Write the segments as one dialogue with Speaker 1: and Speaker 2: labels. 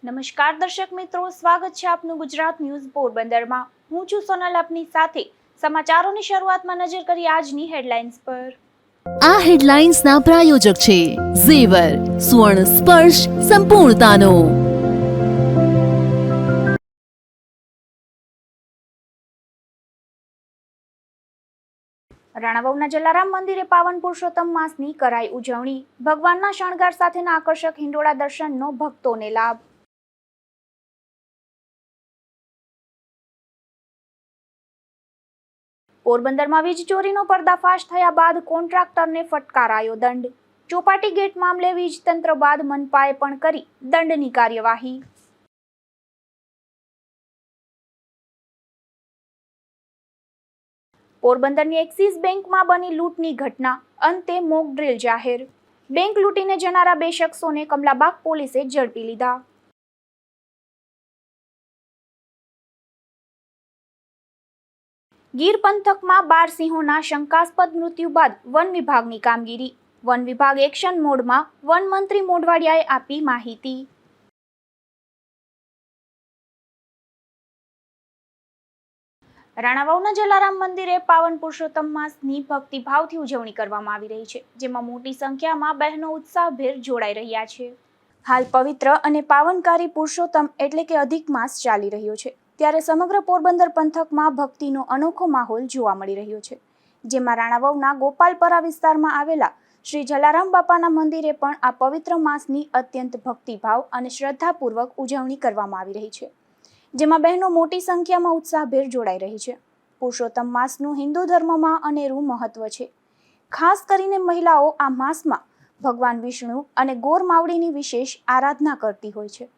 Speaker 1: નમસ્કાર દર્શક મિત્રો, સ્વાગત છે આપનું ગુજરાત ન્યૂઝ પોરબંદરમાં। હું છું સોનલ, આપની સાથે સમાચારોની શરૂઆતમાં નજર કરી આજની હેડલાઇન્સ પર।
Speaker 2: આ હેડલાઇન્સના પ્રાયોજક છે ઝેવર, સુવર્ણ સ્પર્શ સંપૂર્ણતાનો।
Speaker 1: રાણાવાવના જલારામ મંદિરે પાવન પુરુષોત્તમ માસની કરાઈ ઉજવણી। ભગવાનના શણગાર સાથેના આકર્ષક હિંડોળા દર્શનનો ભક્તોને લાભ। પોરબંદરમાં વીજ ચોરીનો પર્દાફાશ થયા બાદ કોન્ટ્રાક્ટરને ફટકારાયો દંડ। ચોપાટી ગેટ મામલે વીજ તંત્ર બાદ મનપાએ પણ કરી દંડની કાર્યવાહી। પોરબંદરની એક્સિસ બેંકમાં બની લૂંટની ઘટના, અંતે મોક ડ્રીલ જાહેર। બેંક લૂંટીને જનારા બે શખ્સોને કમલાબાગ પોલીસે ઝડપી લીધા। ગીર પંથકમાં 12 સિંહોના શંકાસ્પદ મૃત્યુ બાદ વન વિભાગની કામગીરી। વન વિભાગ એક્શન મોડમાં, વન મંત્રી મોઢવાડિયાએ આપી માહિતી। રાણાવાવના જલારામ મંદિરે પાવન પુરુષોત્તમ માસની ભક્તિભાવથી ઉજવણી કરવામાં આવી રહી છે, જેમાં મોટી સંખ્યામાં બહેનો ઉત્સાહભેર જોડાઈ રહ્યા છે। હાલ પવિત્ર અને પાવનકારી પુરુષોત્તમ એટલે કે અધિક માસ ચાલી રહ્યો છે, ત્યારે સમગ્ર પોરબંદર પંથકમાં ભક્તિનો અનોખો માહોલ જોવા મળી રહ્યો છે, જેમાં રાણાવાવના ગોપાલપરા વિસ્તારમાં આવેલા શ્રી જલારામ બાપાના મંદિરે પણ આ પવિત્ર માસની અત્યંત ભક્તિભાવ અને શ્રદ્ધાપૂર્વક ઉજવણી કરવામાં આવી રહી છે, જેમાં બહેનો મોટી સંખ્યામાં ઉત્સાહભેર જોડાઈ રહી છે। પુરુષોત્તમ માસનું હિન્દુ ધર્મમાં અનેરું મહત્વ છે। ખાસ કરીને મહિલાઓ આ માસમાં ભગવાન વિષ્ણુ અને ગોર માવડીની વિશેષ આરાધના કરતી હોય છે।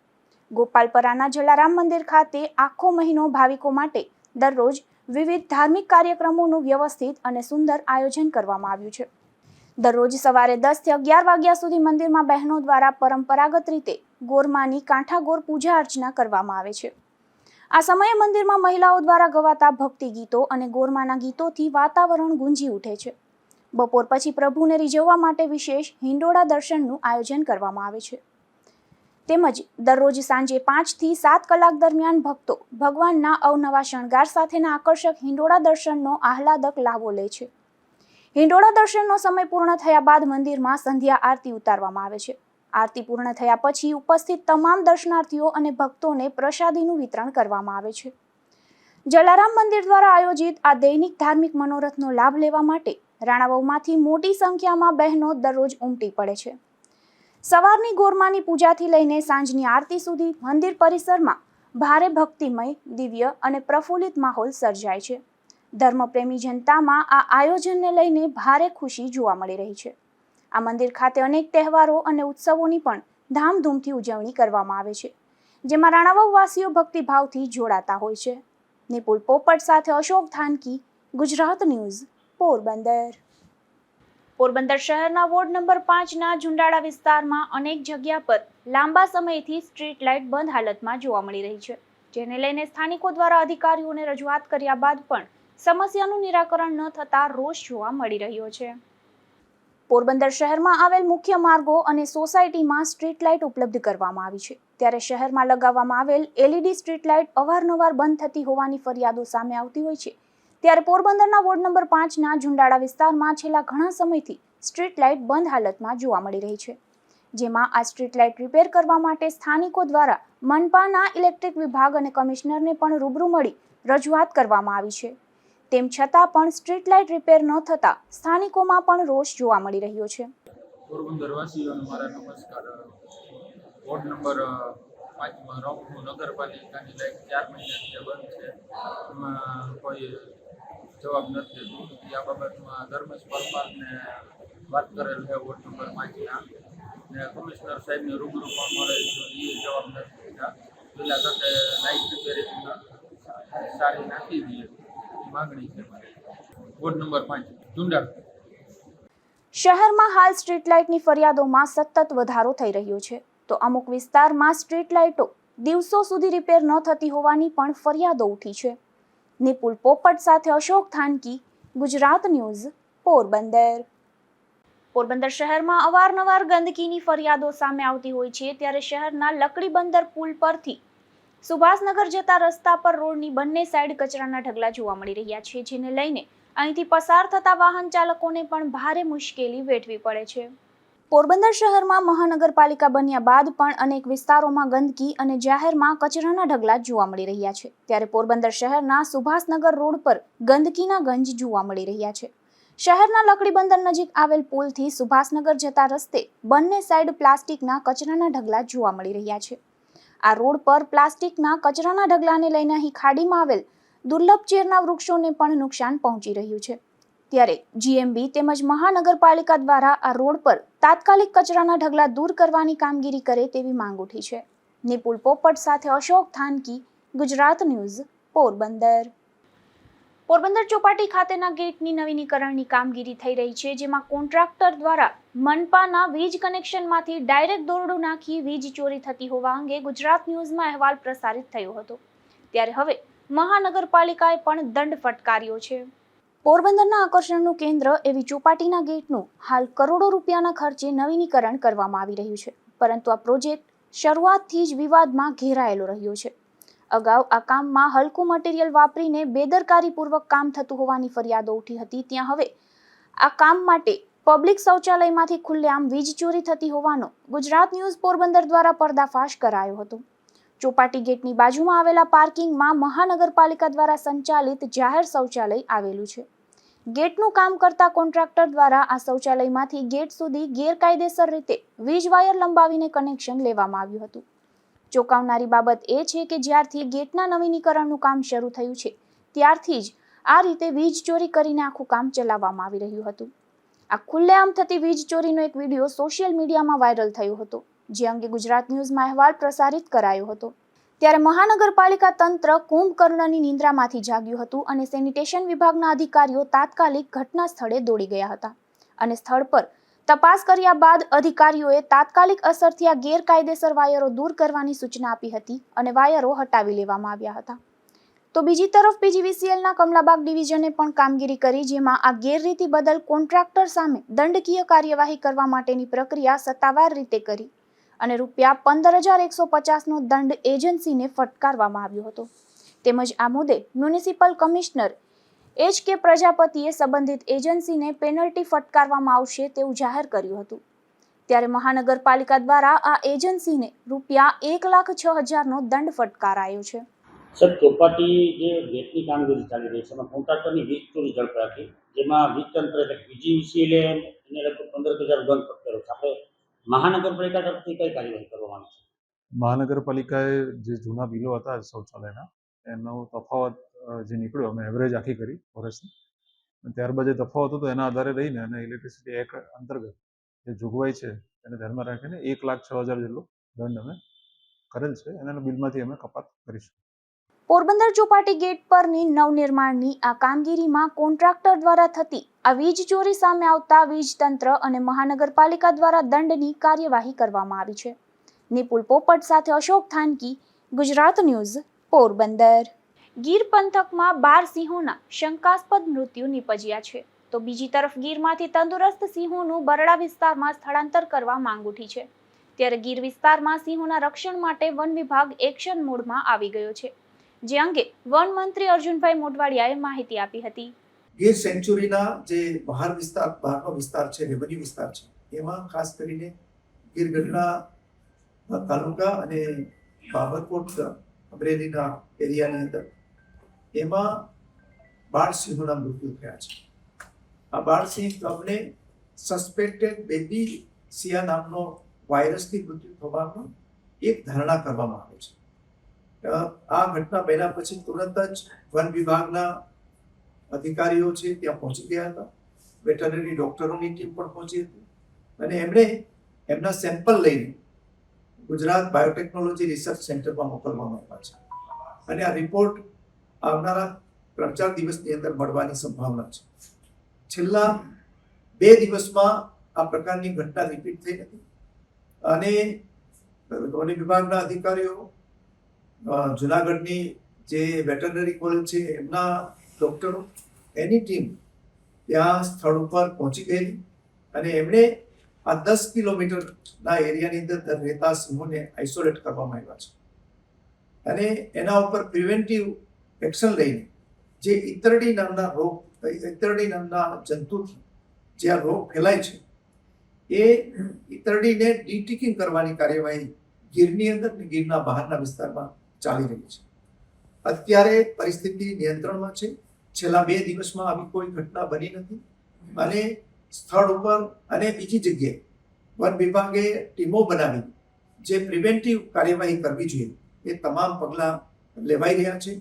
Speaker 1: ગોપાલપરાના જલારામ મંદિર ખાતે આખો મહિનો ભાવિકો માટે દરરોજ વિવિધ ધાર્મિક કાર્યક્રમોનું વ્યવસ્થિત અને સુંદર આયોજન કરવામાં આવ્યું છે। દરરોજ સવારે 10 થી 11 વાગ્યા સુધી મંદિરમાં બહેનો દ્વારા પરંપરાગત રીતે ગોરમાની કાંઠાગોર પૂજા અર્ચના કરવામાં આવે છે। આ સમયે મંદિરમાં મહિલાઓ દ્વારા ગવાતા ભક્તિ ગીતો અને ગોરમાના ગીતોથી વાતાવરણ ગુંજી ઉઠે છે। બપોર પછી પ્રભુને રીઝવવા માટે વિશેષ હિંડોળા દર્શનનું આયોજન કરવામાં આવે છે, તેમજ દરરોજ સાંજે 5 થી 7 કલાક દરમિયાન ભક્તો ભગવાનના અવનવા શણગાર સાથેના આકર્ષક હિંડોળા દર્શનનો આહલાદક લાવો લે છે। હિંડોળા દર્શનનો સમય પૂર્ણ થયા બાદ મંદિરમાં સંધ્યા આરતી ઉતારવામાં આવે છે। આરતી પૂર્ણ થયા પછી ઉપસ્થિત તમામ દર્શનાર્થીઓ અને ભક્તોને પ્રસાદીનું વિતરણ કરવામાં આવે છે। જલારામ મંદિર દ્વારા આયોજિત આ દૈનિક ધાર્મિક મનોરથનો લાભ લેવા માટે રાણાવાવમાંથી મોટી સંખ્યામાં બહેનો દરરોજ ઉમટી પડે છે। સવારની ગોરમાની પૂજાથી લઈને સાંજની આરતી સુધી મંદિર પરિસરમાં ભારે ભક્તિમય, દિવ્ય અને પ્રફુલ્લિત માહોલ સર્જાય છે। ધર્મપ્રેમી જનતામાં આ આયોજનને લઈને ભારે ખુશી જોવા મળી રહી છે। આ મંદિર ખાતે અનેક તહેવારો અને ઉત્સવોની પણ ધામધૂમથી ઉજવણી કરવામાં આવે છે, જેમાં રાણાવાવ વાસીઓ ભક્તિભાવથી જોડાતા હોય છે। નિપુલ પોપટ સાથે અશોક ધાનકી, ગુજરાત ન્યૂઝ, પોરબંદર। પોરબંદર શહેરના વોર્ડ નંબર 5ના ઝુંડાળા વિસ્તારમાં અનેક જગ્યા પર લાંબા સમયથી સ્ટ્રીટ લાઇટ બંધ હાલતમાં જોવા મળી રહી છે, જેને લઈને સ્થાનિકો દ્વારા અધિકારીઓને રજૂઆત કર્યા બાદ પણ સમસ્યાનું નિરાકરણ ન થતા રોષ જોવા મળી રહ્યો છે। પોરબંદર શહેરમાં આવેલ મુખ્ય માર્ગો અને સોસાયટીમાં સ્ટ્રીટ લાઇટ ઉપલબ્ધ કરવામાં આવી છે, ત્યારે શહેરમાં લગાવવામાં આવેલ LED સ્ટ્રીટ લાઇટ અવારનવાર બંધ થતી હોવાની ફરિયાદો સામે આવતી હોય છે, ત્યારે પોરબંદરના વોર્ડ નંબર 5ના ઝુંડાળા વિસ્તારમાં છેલ્લા ઘણા સમયથી સ્ટ્રીટ લાઇટ બંધ હાલતમાં જોવા મળી રહી છે, જેમાં આ સ્ટ્રીટ લાઇટ રિપેર કરવા માટે સ્થાનિકો દ્વારા મનપાના ઇલેક્ટ્રિક વિભાગ અને કમિશનરને પણ રૂબરૂ મળી રજૂઆત કરવામાં આવી છે। તેમ છતાં પણ સ્ટ્રીટ લાઇટ રિપેર ન થતા સ્થાનિકોમાં પણ રોષ જોવા મળી રહ્યો છે।
Speaker 3: પોરબંદર વાસીઓને મારા નમસ્કાર। વોર્ડ નંબર 5માં રોમપુર નગરપાલિકાની લાઇટ 4 મહિનાથી બંધ છે, એમાં કોઈ જવાબ નથી દેતું। આ બાબતમાં ધર્મેશ પરમારને વાત કરેલ છે વોર્ડ નંબર 5ના, ને કમિશનર સાહેબને રૂબરૂ પણ મળે છે, એ જવાબ નથી દેતા। પેલા સાથે લાઇટ રિપેરિંગ સારી નાખી દઈએ માગણી છે મારી। Ward number 5 ઝુંડાળા।
Speaker 1: શહેરમાં હાલ સ્ટ્રીટ લાઇટની ફરિયાદોમાં સતત વધારો થઈ રહ્યો છે, તો અમુક વિસ્તારમાં સ્ટ્રીટ લાઇટો દિવસો સુધી રિપેર ન થતી હોવાની પણ ફરિયાદો ઉઠી છે। નિપુલ પોપટ સાથે અશોક ધાનકી, ગુજરાત ન્યૂઝ, પોરબંદર। પોરબંદર શહેરમાં અવારનવાર ગંદકીની ફરિયાદો સામે આવતી હોય છે, ત્યારે શહેરના લકડી બંદર પુલ પરથી સુભાષનગર જતા રસ્તા પર રોડની બંને સાઈડ કચરાના ઢગલા જોવા મળી રહ્યા છે, જેને લઈને અહીંથી પસાર થતા વાહન ચાલકોને પણ ભારે મુશ્કેલી વેઠવી પડે છે. પોરબંદર શહેરમાં મહાનગરપાલિકા બન્યા બાદ પણ અનેક વિસ્તારોમાં ગંદકી અને જાહેરમાં કચરાના ઢગલા જોવા મળી રહ્યા છે, ત્યારે પોરબંદર શહેરના સુભાષનગર રોડ પર ગંદકીના ગંજ જોવા મળી રહ્યા છે. શહેરના લકડી બંદર નજીક આવેલ પુલથી સુભાષનગર જતા રસ્તે બંને સાઈડ પ્લાસ્ટિકના કચરાના ઢગલા જોવા મળી રહ્યા છે. આ રોડ પર પ્લાસ્ટિકના કચરાના ઢગલાને લઈને અહીં ખાડીમાં આવેલ દુર્લભ ચેરના વૃક્ષોને પણ નુકસાન પહોંચી રહ્યું છે, ત્યારે જીએમબી તેમજ મહાનગરપાલિકા દ્વારા આ રોડ પર તાત્કાલિક કચરાના ઢગલા દૂર કરવાની કામગીરી કરે તેવી માંગ ઉઠી છે. નિપુલ પોપટ સાથે અશોક થાનકી, ગુજરાત ન્યૂઝ, પોરબંદર. પોરબંદર ચોપાટી ખાતેના ગેટની નવીનીકરણની કામગીરી થઈ રહી છે, જેમાં કોન્ટ્રાક્ટર દ્વારા મનપાના વીજ કનેક્શનમાંથી ડાયરેક્ટ દોરડું નાખી વીજ ચોરી થતી હોવા અંગે ગુજરાત ન્યૂઝમાં અહેવાલ પ્રસારિત થયો હતો, ત્યારે હવે મહાનગરપાલિકાએ પણ દંડ ફટકાર્યો છે. પોરબંદરના આકર્ષણનું કેન્દ્ર એવી ચોપાટીના ગેટનું હાલ કરોડો રૂપિયાના ખર્ચે નવીનીકરણ કરવામાં આવી રહ્યું છે, પરંતુ આ પ્રોજેક્ટ શરૂઆતથી જ વિવાદમાં ઘેરાયેલો રહ્યો છે. અગાઉ આ કામમાં હલકું મટીરીયલ વાપરીને બેદરકારીપૂર્વક કામ થતું હોવાની ફરિયાદો ઉઠી હતી, ત્યાં હવે આ કામ માટે પબ્લિક શૌચાલયમાંથી ખુલ્લેઆમ વીજ ચોરી થતી હોવાનો ગુજરાત ન્યૂઝ પોરબંદર દ્વારા પર્દાફાશ કરાયો હતો. ચોપાટી ગેટની બાજુમાં આવેલા પાર્કિંગમાં મહાનગરપાલિકા દ્વારા સંચાલિત જાહેર શૌચાલય આવેલું છે. ગેટનું કામ કરતા કોન્ટ્રાક્ટર દ્વારા આ શૌચાલયમાંથી ગેટ સુધી ગેરકાયદેસર રીતે વીજ વાયર લંબાવીને કનેક્શન લેવામાં આવ્યું હતું. ચોંકાવનારી બાબત એ છે કે જ્યારથી ગેટના નવીનીકરણનું કામ શરૂ થયું છે, ત્યારથી જ આ રીતે વીજ ચોરી કરીને આખું કામ ચલાવવામાં આવી રહ્યું હતું. આ ખુલ્લેઆમ થતી વીજ ચોરીનો એક વિડીયો સોશિયલ મીડિયામાં વાયરલ થયો હતો, જે અંગે ગુજરાત ન્યૂઝમાં અહેવાલ પ્રસારિત કરાયો હતો. ત્યારે મહાનગરપાલિકા તંત્ર કુંભકર્ણની નિંદ્રામાંથી જાગ્યું હતું અને સેનિટેશન વિભાગના અધિકારીઓ તાત્કાલિક ઘટના સ્થળે દોડી ગયા હતા અને સ્થળ પર તપાસ કર્યા બાદ અધિકારીઓએ તાત્કાલિક અસરથી આ ગેરકાયદેસર વાયરો દૂર કરવાની સૂચના આપી હતી અને વાયરો હટાવી લેવામાં આવ્યા હતા. તો બીજી તરફ પીજીવીસીએલના કમલાબાગ ડિવિઝને પણ કામગીરી કરી, જેમાં આ ગેરરીતિ બદલ કોન્ટ્રાક્ટર સામે દંડકીય કાર્યવાહી કરવા માટેની પ્રક્રિયા સત્તાવાર રીતે કરી અને રૂપિયા 15,150નો દંડ એજન્સીને ફટકારવામાં આવ્યો હતો. તેમજ આ મુદ્દે મ્યુનિસિપલ કમિશનર HK પ્રજાપતિએ સંબંધિત એજન્સીને પેનલ્ટી ફટકારવામાં આવશે તેવું જાહેર કર્યું હતું. ત્યારે મહાનગરપાલિકા દ્વારા આ એજન્સીને રૂપિયા 1,06,000નો દંડ ફટકારાયો છે.
Speaker 4: સર, ચોપાટી જે ગેટની કામગીરી ચાલી રહી છે એમાં કોન્ટ્રાક્ટરની વીજ ચોરી ઝડપાઈ હતી, જેમાં વીજ તંત્ર એટલે પીજીવીસીએલે એને લગભગ 15,000 દંડ ફટકાર્યો છે. આપણે મહાનગરપાલિકા તરફથી કઈ કાર્યવાહી કરવામાં આવી છે?
Speaker 5: મહાનગરપાલિકાએ જે જૂના બિલો હતા શૌચાલયના એનો તફાવત જે નીકળ્યો અમે એવરેજ આખી કરી વર્ષની, ત્યારબાદ જે તફાવત હતો એના આધારે રહીને અને ઇલેક્ટ્રિસિટી એક્ટ અંતર્ગત જે જોગવાઈ છે એને ધ્યાનમાં રાખીને 1,06,000 જેટલો દંડ અમે કરેલ છે અને એના બિલમાંથી અમે કપાત કરીશું.
Speaker 1: પોરબંદર ચોપાટી ગેટ પરની નવનિર્માણની આ કામગીરીમાં કોન્ટ્રાક્ટર દ્વારા થતી આ વીજ ચોરી સામે આવતા વીજ તંત્ર અને મહાનગરપાલિકા દ્વારા દંડની કાર્યવાહી કરવામાં આવી છે. નિપુલ પોપટ સાથે અશોક થાનકી, ગુજરાત ન્યૂઝ, પોરબંદર. ગીર પંથકમાં 12 સિંહોના શંકાસ્પદ મૃત્યુ નિપજ્યા છે, તો બીજી તરફ ગીરમાંથી તંદુરસ્ત સિંહોનું બરડા વિસ્તારમાં સ્થળાંતર કરવા માંગ ઉઠી છે. ત્યારે ગીર વિસ્તારમાં સિંહોના રક્ષણ માટે વન વિભાગ એક્શન મોડમાં આવી ગયો છે, જે અંગે વન મંત્રી અર્જુનભાઈ મોઢવાડિયાએ માહિતી આપી હતી.
Speaker 6: ગીર સેન્ચુરીના જે બહારનો વિસ્તાર છે, રેવન્યુ વિસ્તાર છે, એમાં ખાસ કરીને ગીર ગઢડા તાલુકા અને બાબરકોટ અમરેલીના એરિયાની અંદર એમાં 12 સિંહોના મૃત્યુ થયા છે. આ 12 સિંહ તમને સસ્પેક્ટેડ બેબી સિયા નામનો વાયરસથી મૃત્યુ થવાનો એક ધારણા કરવામાં આવે છે. આ ઘટના બન્યા પછી તુરંત જ વન વિભાગના અધિકારીઓ છે ત્યાં પહોંચી ગયા હતા, વેટરનરી ડોક્ટરોની ટીમ પણ પહોંચી હતી અને એમણે એમના સેમ્પલ લઈને ગુજરાત બાયોટેકનોલોજી રિસર્ચ સેન્ટરમાં મોકલવામાં આવ્યા છે અને આ રિપોર્ટ આવનારા 3-4 દિવસની અંદર મળવાની સંભાવના છે. છેલ્લા 2 દિવસમાં આ પ્રકારની ઘટના રિપીટ થઈ હતી અને વન વિભાગના અધિકારીઓ, જુનાગઢની જે વેટરનરી કોલેજ છે એમના ડોક્ટરો, એની ટીમ ત્યાં સ્થળ ઉપર પહોંચી ગયેલી અને એમણે આ 10 કિલોમીટરના એરિયાની અંદર રહેતા સિંહોને આઇસોલેટ કરવામાં આવ્યા છે અને એના ઉપર પ્રિવેન્ટિવ એક્શન લઈને જે ઈતરડી નામના જંતુથી જે આ રોગ ફેલાય છે એ ઈતરડીને ડિટિકિંગ કરવાની કાર્યવાહી ગીરની અંદર અને ગીરના બહારના વિસ્તારમાં ચાલી રહી છે. અત્યારે પરિસ્થિતિ નિયંત્રણમાં છે. છેલ્લા 2 દિવસમાં આવી કોઈ ઘટના બની નથી અને સ્થળ ઉપર અને બીજી જગ્યાએ વન વિભાગે ટીમો બનાવી જે પ્રિવેન્ટિવ કાર્યવાહી કરવી જોઈએ એ તમામ પગલાં લેવાઈ રહ્યા છે.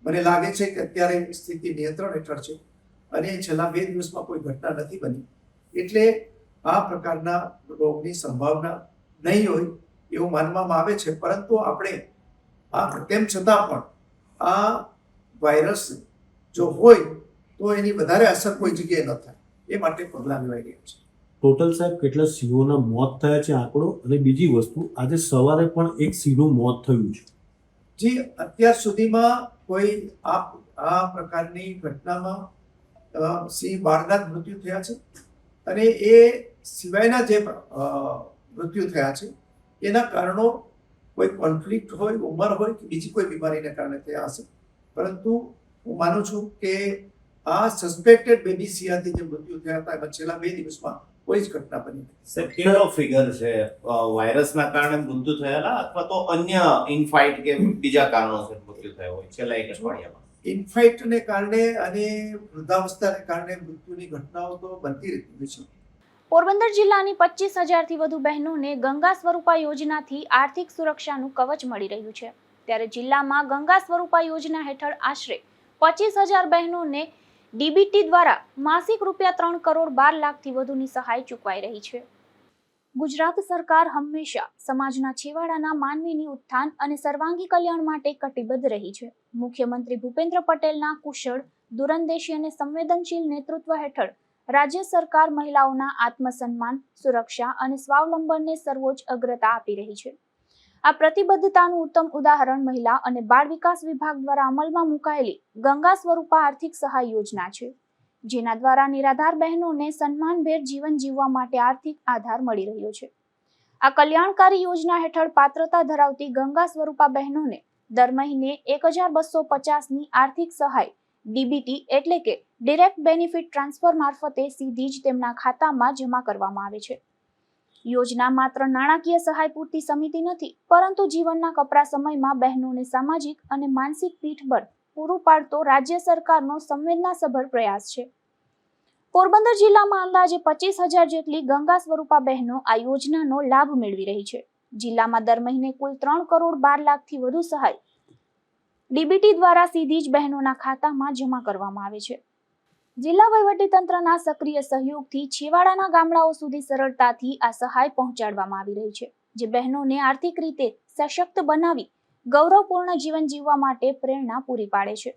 Speaker 6: મને લાગે છે કે અત્યારે સ્થિતિ નિયંત્રણ હેઠળ છે અને છેલ્લા 2 દિવસમાં કોઈ ઘટના નથી બની એટલે આ પ્રકારના રોગની સંભાવના નહીં હોય એવું માનવામાં આવે છે. પરંતુ આપણે તેમ છતાં પણ આ વાયરસ જો હોય તો એની વધારે અસર કોઈ જગ્યાએ ન થાય એ માટે પગલાં લેવાઈ રહ્યા છે.
Speaker 7: ટોટલ સાહેબ કેટલા સિંહોના મોત થયા છે આંકડો, અને બીજી વસ્તુ આજે સવારે પણ એક સિંહનું મોત થયું છે.
Speaker 6: જી, અત્યાર સુધીમાં કોઈ આ પ્રકારની ઘટનામાં સિંહ બાળના જ મૃત્યુ થયા છે અને એ સિવાયના જે મૃત્યુ થયા છે એના કારણો કોઈ કોન્ફ્લિક્ટ હોય, ઉંમર હોય કે બીજી કોઈ બીમારીને કારણે થયા હશે. પરંતુ હું માનું છું કે આ સસ્પેક્ટેડ બેબી સિંહથી જે મૃત્યુ થયા હતા એમાં છેલ્લા 2 દિવસમાં કોઈ જ ઘટના બની નથી.
Speaker 8: સર, કેટલો ફિગર છે વાયરસના કારણે મૃત્યુ થયેલા અથવા તો અન્ય ઇનફાઇટ કે બીજા કારણોસર મૃત્યુ થયો હોય છેલ્લા 1 અઠવાડિયામાં?
Speaker 6: ઇન્ફેક્ટને કારણે અને વૃદ્ધાવસ્થાને કારણે મૃત્યુની ઘટનાઓ તો બનતી રહેતી હોય છે.
Speaker 1: પોરબંદર જિલ્લાની 25,000થી વધુ બહેનોને ગંગા સ્વરૂપા યોજનાથી આર્થિક સુરક્ષાનું કવચ મળી રહ્યું છે. ત્યારે જિલ્લામાં ગંગા સ્વરૂપા યોજના હેઠળ આશરે 25,000 બહેનોને ડીબીટી દ્વારા માસિક ₹3 કરોડ 12 લાખથી વધુની સહાય ચૂકવાઈ રહી છે. ગુજરાત સરકાર હંમેશા સમાજના છેવાડાના માનવીની ઉત્થાન અને સર્વાંગી કલ્યાણ માટે કટિબદ્ધ રહી છે. મુખ્યમંત્રી ભૂપેન્દ્ર પટેલના કુશળ, દૂરંદેશી અને સંવેદનશીલ નેતૃત્વ હેઠળ રાજ્ય સરકાર મહિલાઓના આત્મસન્માન, સુરક્ષા અને સ્વાવલંબનને સર્વોચ્ચ અગ્રતા આપી રહી છે. આ પ્રતિબદ્ધતાનું ઉત્તમ ઉદાહરણ મહિલા અને બાળ વિકાસ વિભાગ દ્વારા અમલમાં મુકાયેલી ગંગા સ્વરૂપા આર્થિક સહાય યોજના છે, જેના દ્વારા નિરાધાર બહેનોને સન્માનભેર જીવન જીવવા માટે આર્થિક આધાર મળી રહ્યો છે. આ કલ્યાણકારી યોજના હેઠળ પાત્રતા ધરાવતી ગંગા સ્વરૂપા બહેનોને દર મહિને 1,250ની આર્થિક સહાય ડીબીટી એટલે કે ડિરેક્ટ બેનિફિટ ટ્રાન્સફર મારફતે સીધી જ તેમના ખાતામાં જમા કરવામાં આવે છે. યોજના માત્ર નાણાકીય સહાય પૂરતી સમિતિ નથી, પરંતુ જીવનના કપરા સમયમાં બહેનોને સામાજિક અને માનસિક પીઠબળ પૂરું પાડતો રાજ્ય સરકારનો સંવેદનાસભર પ્રયાસ છે. પોરબંદર જિલ્લામાં અંદાજે 25,000 જેટલી ગંગા સ્વરૂપા બહેનો આ યોજનાનો લાભ મેળવી રહી છે. જિલ્લામાં દર મહિને કુલ 3 કરોડ 12 લાખથી વધુ સહાય ડીબીટી દ્વારા સીધી જ બહેનોના ખાતામાં જમા કરવામાં આવે છે. જિલ્લા વહીવટીતંત્રના સક્રિય સહયોગથી છેવાડાના ગામડાઓ સુધી સરળતાથી આ સહાય પહોંચાડવામાં આવી રહી છે, જે બહેનોને આર્થિક રીતે સશક્ત બનાવી ગૌરવપૂર્ણ જીવન જીવવા માટે પ્રેરણા પૂરી પાડે છે.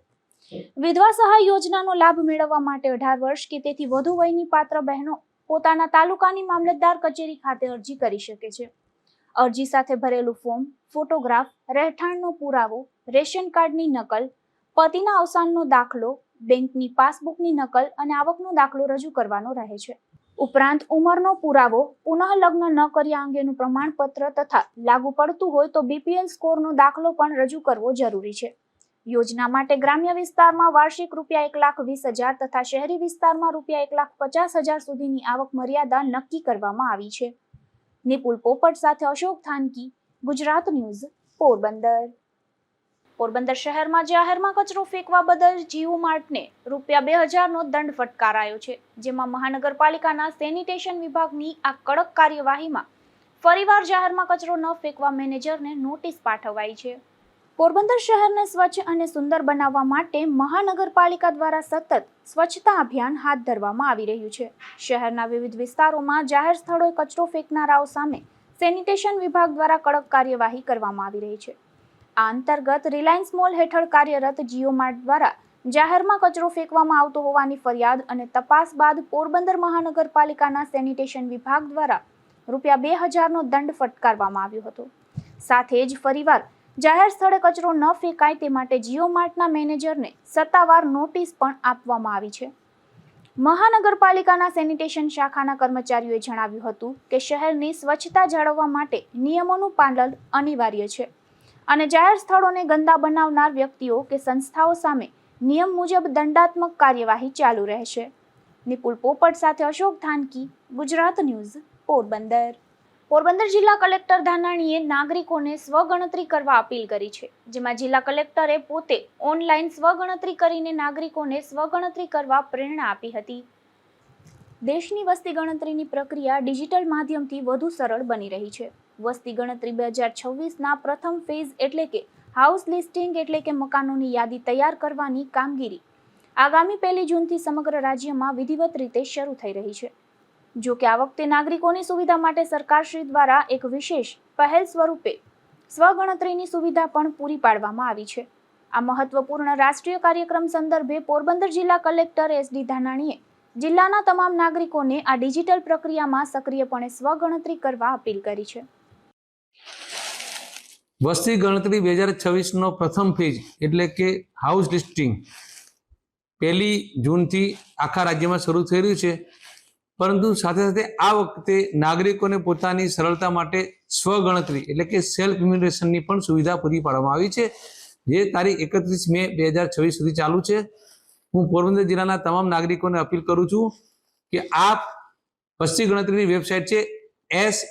Speaker 1: વિધવા સહાય યોજનાનો લાભ મેળવવા માટે 18 વર્ષ કે તેથી વધુ વયની પાત્ર બહેનો પોતાના તાલુકાની મામલતદાર કચેરી ખાતે અરજી કરી શકે છે. અરજી સાથે ભરેલું ફોર્મ, ફોટોગ્રાફ, રહેઠાણનો પુરાવો, રેશન કાર્ડની નકલ, પતિના અવસાનનો દાખલો, બેંકની પાસબુકની નકલ અને આવકનો દાખલો રજૂ કરવાનો રહે છે. ઉપરાંત ઉંમરનો પુરાવો, પુનઃ લગ્ન ન કર્યા અંગેનું પ્રમાણપત્ર તથા લાગુ પડતું હોય તો બીપીએલ સ્કોરનો દાખલો પણ રજૂ કરવો જરૂરી છે. યોજના માટે ગ્રામ્ય વિસ્તારમાં વાર્ષિક ₹1,20,000 તથા શહેરી વિસ્તારમાં ₹1,50,000 સુધીની આવક મર્યાદા નક્કી કરવામાં આવી છે. નિપુલ પોપટ સાથે અશોક થાનકી, ગુજરાત ન્યૂઝ, પોરબંદર. પોરબંદર શહેરમાં જાહેરમાં કચરો ફેંકવા બદલ જીઓ માર્ટને ₹2,000નો દંડ ફટકારાયો છે, જેમાં મહાનગરપાલિકાના સેનિટેશન વિભાગની આ કડક કાર્યવાહીમાં ફરીવાર જાહેરમાં કચરો ન ફેંકવા મેનેજરને નોટિસ પાઠવાઈ છે. પોરબંદર શહેરને સ્વચ્છ અને સુંદર બનાવવા માટે મહાનગરપાલિકા દ્વારા સતત સ્વચ્છતા અભિયાન હાથ ધરવામાં આવી રહ્યું છે. શહેરના વિવિધ વિસ્તારોમાં જાહેર સ્થળોએ કચરો ફેંકનારાઓ સામે સેનિટેશન વિભાગ દ્વારા કડક કાર્યવાહી કરવામાં આવી રહી છે. આ અંતર્ગત રિલાયન્સ મોલ હેઠળ કાર્યરત જીઓ માર્ટ દ્વારા જાહેરમાં કચરો ફેંકવામાં આવતો હોવાની ફરિયાદ અને તપાસ બાદ પોરબંદર મહાનગરપાલિકાના સેનિટેશન વિભાગ દ્વારા ₹2,000નો દંડ ફટકારવામાં આવ્યો હતો. સાથે જ ફરીવાર જાહેર સ્થળે કચરો ન ફેંકાય તે માટે જીઓ માર્ટના મેનેજરને સત્તાવાર નોટિસ પણ આપવામાં આવી છે. મહાનગરપાલિકાના સેનિટેશન શાખાના કર્મચારીઓએ જણાવ્યું હતું કે શહેરની સ્વચ્છતા જાળવવા માટે નિયમોનું પાલન અનિવાર્ય છે અને જાહેર સ્થળોને ગંદા બનાવનાર વ્યક્તિઓ કે સંસ્થાઓ સામે નિયમ મુજબ દંડાત્મક કાર્યવાહી ચાલુ રહેશે. નિપુલ પોપટ સાથે અશોક ધાનકી, ગુજરાત ન્યૂઝ, પોરબંદર. પોરબંદર જિલ્લા કલેક્ટર ધાનાણીએ નાગરિકોને સ્વગણતરી કરવા અપીલ કરી છે, જેમાં જિલ્લા કલેક્ટરે પોતે ઓનલાઈન સ્વગણતરી કરીને નાગરિકોને સ્વગણતરી કરવા પ્રેરણા આપી હતી. દેશની વસ્તી ગણતરીની પ્રક્રિયા ડિજિટલ માધ્યમથી વધુ સરળ બની રહી છે. વસ્તી ગણતરી 2026ના પ્રથમ ફેઝ એટલે કે હાઉસ લિસ્ટિંગ એટલે કે મકાનોની યાદી તૈયાર કરવાની કામગીરી આગામી 1 જૂનથી સમગ્ર રાજ્યમાં વિધિવત રીતે શરૂ થઈ રહી છે. જો કે આ વખતે નાગરિકોની સુવિધા માટે સરકારશ્રી દ્વારા એક વિશેષ પહેલ સ્વરૂપે સ્વગણતરીની સુવિધા પણ પૂરી પાડવામાં આવી છે. આ મહત્વપૂર્ણ રાષ્ટ્રીય કાર્યક્રમ સંદર્ભે પોરબંદર જિલ્લા કલેક્ટર SD ધાનાણીએ જિલ્લાના તમામ નાગરિકોને આ ડિજિટલ પ્રક્રિયામાં સક્રિયપણે સ્વગણતરી કરવા અપીલ કરી છે.
Speaker 9: વસ્તી ગણતરી 2026નો પ્રથમ ફેઝ એટલે કે હાઉસ લિસ્ટિંગ 1 જૂનથી આખા રાજ્યમાં શરૂ થઈ રહ્યું છે, પરંતુ સાથે સાથે આ વખતે નાગરિકોને પોતાની સરળતા માટે સ્વગણતરી એટલે કે સેલ્ફ ઇમ્યુનેશનની પણ સુવિધા પૂરી પાડવામાં આવી છે, જે તારીખ 31 મે 2026 સુધી ચાલુ છે. હું પોરબંદર જિલ્લાના તમામ નાગરિકોને અપીલ કરું છું કે આપ વસ્તી ગણતરીની વેબસાઇટ છે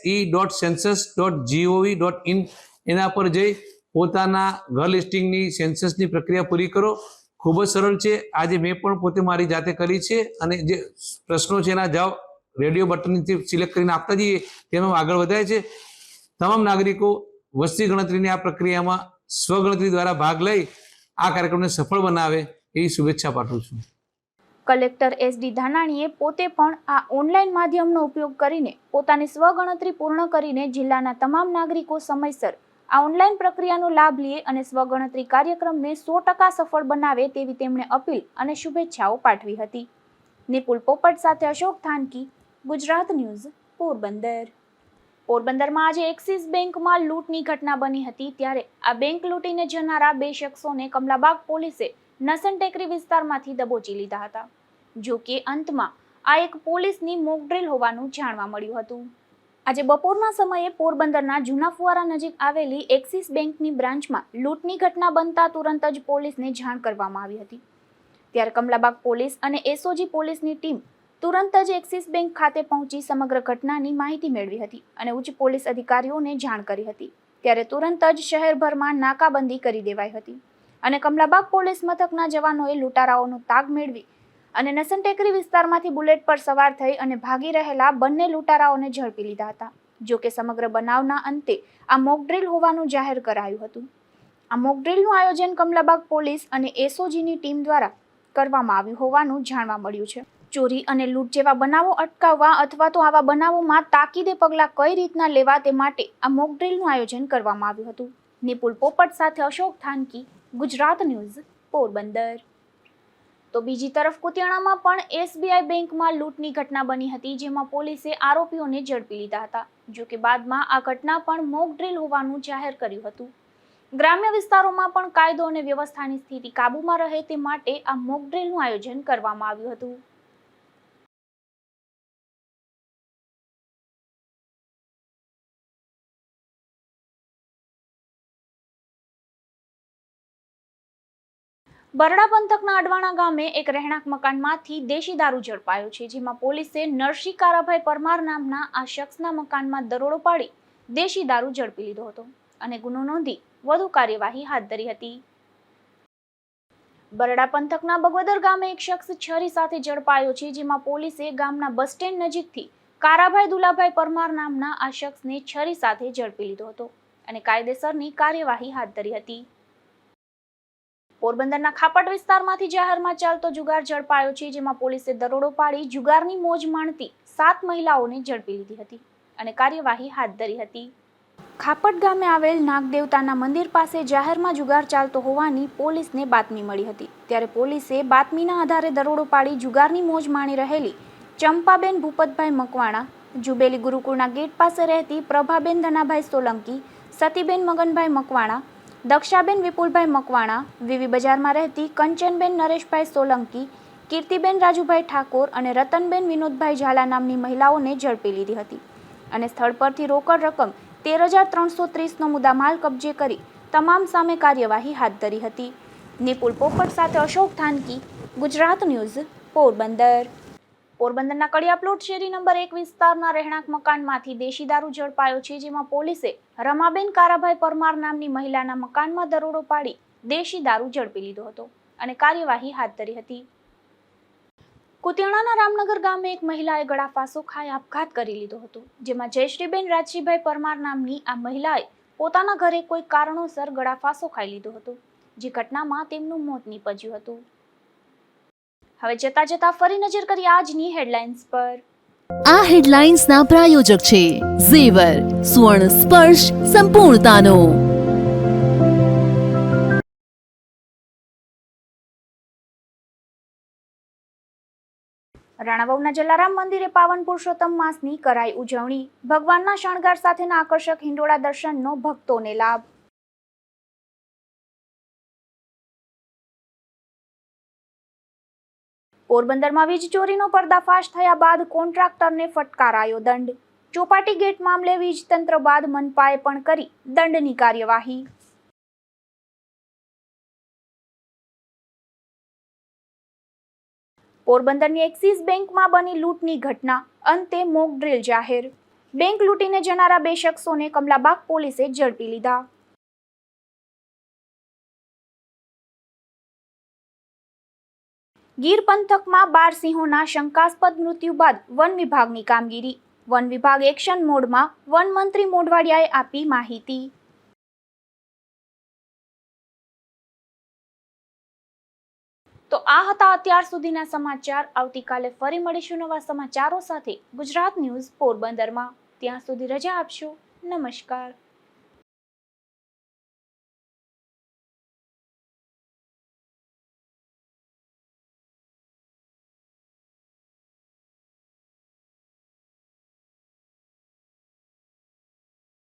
Speaker 9: se.census.gov.in એના પર જઈ પોતાના ઘર લિસ્ટિંગની સેન્સસની પ્રક્રિયા પૂરી કરો. ખૂબ જ સરળ છે. આજે મેં પણ પોતે મારી જાતે કરી છે અને જે પ્રશ્નો છે એના જવાબ રેડિયો બટનથી સિલેક્ટ કરીને આપતા જઈએ તેમાં આગળ વધાય છે. તમામ નાગરિકો વસ્તી ગણતરીની આ પ્રક્રિયામાં સ્વગણતરી દ્વારા ભાગ લઈ આ કાર્યક્રમને સફળ બનાવે એવી શુભેચ્છા પાઠવું છું.
Speaker 1: કલેક્ટર SD ધાનાણીએ પોતે પણ આ ઓનલાઈન માધ્યમનો ઉપયોગ કરીને પોતાની સ્વગણતરી પૂર્ણ કરીને જિલ્લાના તમામ નાગરિકો સમયસર આ ઓનલાઈન પ્રક્રિયાનો લાભ લે અને સ્વગણતરી કાર્યક્રમને 100% સફળ બનાવે તેવી તેમણે અપીલ અને શુભેચ્છાઓ પાઠવી હતી. નિપુલ પોપટ સાથે અશોક ધાનકી, ગુજરાત ન્યૂઝ, પોરબંદર. પોરબંદરમાં આજે એક્સિસ બેંકમાં લૂંટની ઘટના બની હતી, ત્યારે આ બેંક લૂંટીને જનારા 2 શખ્સોને કમલાબાગ પોલીસે નસન ટેકરી વિસ્તારમાંથી દબોચી લીધા હતા. જો કે અંતમાં આ એક પોલીસની મોક ડ્રીલ હોવાનું જાણવા મળ્યું હતું. આજે બપોરના સમયે પોરબંદરના જૂના ફુવારા નજીક આવેલી એક્સિસ બેંકની બ્રાન્ચમાં લૂંટની ઘટના બનતા તુરંત જ પોલીસને જાણ કરવામાં આવી હતી. ત્યારે કમલાબાગ પોલીસ અને SOG પોલીસની ટીમ તુરંત જ એક્સિસ બેંક ખાતે પહોંચી સમગ્ર ઘટનાની માહિતી મેળવી હતી અને ઉચ્ચ પોલીસ અધિકારીઓને જાણ કરી હતી. ત્યારે તુરંત જ શહેરભરમાં નાકાબંધી કરી દેવાઈ હતી અને કમલાબાગ પોલીસ મથકના જવાનોએ લૂંટારાઓનો તાગ મેળવી અને નસન ટેકરી વિસ્તારમાંથી બુલેટ પર સવાર થઈ અને ભાગી રહેલા બંને લૂંટારાઓને ઝડપી લીધા હતા. જો કે સમગ્ર બનાવના અંતે આ મોક ડ્રીલ હોવાનું જાહેર કરાયું હતું. આ મોક ડ્રીલનું આયોજન કમલાબાગ પોલીસ અને SOGની ટીમ દ્વારા કરવામાં આવ્યું હોવાનું જાણવા મળ્યું છે. ચોરી અને લૂંટ જેવા બનાવો અટકાવવા અથવા તો આવા બનાવોમાં તાકીદે પગલાં કઈ રીતના લેવા તે માટે આ મોક ડ્રીલનું આયોજન કરવામાં આવ્યું હતું. નિપુલ પોપટ સાથે અશોક ધાનકી, ગુજરાત ન્યૂઝ, પોરબંદર. તો બીજી તરફ કુતિયાણામાં પણ SBI બેંકમાં લૂંટની ઘટના બની હતી, જેમાં પોલીસે આરોપીઓને ઝડપી લીધા હતા. જો કે બાદમાં આ ઘટના પણ મોક ડ્રીલ હોવાનું જાહેર કર્યું હતું. ગ્રામ્ય વિસ્તારોમાં પણ કાયદો અને વ્યવસ્થાની સ્થિતિ કાબૂમાં રહે તે માટે આ મોક ડ્રીલનું આયોજન કરવામાં આવ્યું હતું. બરડા પંથકના અડવાણા ગામે એક રહેણાંક મકાનમાંથી દેશી દારૂ ઝડપાયો છે, જેમાં પોલીસે નરસિંહ કારાભાઈ પરમાર નામના આ શખ્સના મકાનમાં દરોડો પાડી દેશી દારૂ ઝડપી લીધો હતો અને ગુનો નોંધી વધુ કાર્યવાહી હાથ ધરી હતી. બરડા પંથકના બગવદર ગામે એક શખ્સ છરી સાથે ઝડપાયો છે, જેમાં પોલીસે ગામના બસ સ્ટેન્ડ નજીકથી કારાભાઈ દુલાભાઈ પરમાર નામના આ શખ્સને છરી સાથે ઝડપી લીધો હતો અને કાયદેસરની કાર્યવાહી હાથ ધરી હતી. પોરબંદરના ખાપટ વિસ્તારમાંથી જાહેરમાં ચાલતો જુગાર ઝડપાયો છે, જેમાં પોલીસે દરોડો પાડી જુગારની મોજ માણતી 7 મહિલાઓને ઝડપી લીધી હતી અને કાર્યવાહી હાથ ધરી હતી. ખાપટ ગામે આવેલ નાગદેવતાના મંદિર પાસે જાહેરમાં જુગાર ચાલતો હોવાની પોલીસને બાતમી મળી હતી. ત્યારે પોલીસે બાતમીના આધારે દરોડો પાડી જુગારની મોજ માણી રહેલી ચંપાબેન ભૂપતભાઈ મકવાણા, જુબેલી ગુરુકુળના ગેટ પાસે રહેતી પ્રભાબેન ધનાભાઈ સોલંકી, સતીબેન મગનભાઈ મકવાણા, દક્ષાબેન વિપુલભાઈ મકવાણા, વીવી બજારમાં રહેતી કંચનબેન નરેશભાઈ સોલંકી, કીર્તિબેન રાજુભાઈ ઠાકોર અને રતનબેન વિનોદભાઈ ઝાલા નામની મહિલાઓને ઝડપી લીધી હતી અને સ્થળ પરથી રોકડ રકમ 13,330નો મુદ્દામાલ કબજે કરી તમામ સામે કાર્યવાહી હાથ ધરી હતી. નિપુલ પોપટ સાથે અશોક થાનકી, ગુજરાત ન્યૂઝ, પોરબંદર. પોરબંદરના કડિયા પ્લોટ શેરી નંબર 1 વિસ્તારના રહેણાંક મકાનમાંથી દેશી દારૂ ઝડપાયો છે, જેમાં પોલીસે રમાબેન કારાભાઈ પરમાર નામની મહિલાના મકાનમાં દરોડો પાડી દેશી દારૂ ઝડપી લીધો હતો અને કાર્યવાહી હાથ ધરી હતી. કુતિયાણાના રામનગર ગામે એક મહિલાએ ગળાફાંસો ખાઈ આપઘાત કરી લીધો હતો, જેમાં જયશ્રીબેન રાજજીભાઈ પરમાર નામની આ મહિલાએ પોતાના ઘરે કોઈ કારણોસર ગળાફાંસો ખાઈ લીધો હતો, જે ઘટનામાં તેમનું મોત નીપજ્યું હતું. હવે જતા જતા ફરી નજર કરીએ આજની હેડલાઇન્સ પર.
Speaker 2: આ હેડલાઇન્સના પ્રાયોજક છે ઝેવર, સુવર્ણ સ્પર્શ સંપૂર્ણતાનો.
Speaker 1: રાણાવાવના જલારામ મંદિરે પાવન પુરુષોત્તમ માસની કરાઈ ઉજવણી. ભગવાનના શણગાર સાથેના આકર્ષક હિંડોળા દર્શનનો ભક્તોને લાભ. પોરબંદરમાં વીજ ચોરીનો પર્દાફાશ થયા બાદ કોન્ટ્રાક્ટરને ફટકારાયો દંડ. ચોપાટી ગેટ મામલે વીજ તંત્ર બાદ મનપાએ પણ કરી દંડની કાર્યવાહી. પોરબંદરની એક્સિસ બેંકમાં બની લૂંટની ઘટના, અંતે મોક ડ્રીલ જાહેર. બેંક લૂંટીને જનારા 2 શખ્સોને કમલાબાગ પોલીસે ઝડપી લીધા. ગીર પંથકમાં 12 સિંહોના શંકાસ્પદ મૃત્યુ બાદ વન વિભાગની કામગીરી. વન વિભાગ એક્શન મોડમાં, વન મંત્રી મોઢવાડિયાએ આપી માહિતી. તો આ હતા અત્યાર સુધીના સમાચાર. આવતીકાલે ફરી મળીશું નવા સમાચારો સાથે ગુજરાત ન્યૂઝ પોરબંદરમાં. ત્યાં સુધી રજા આપશો. નમસ્કાર.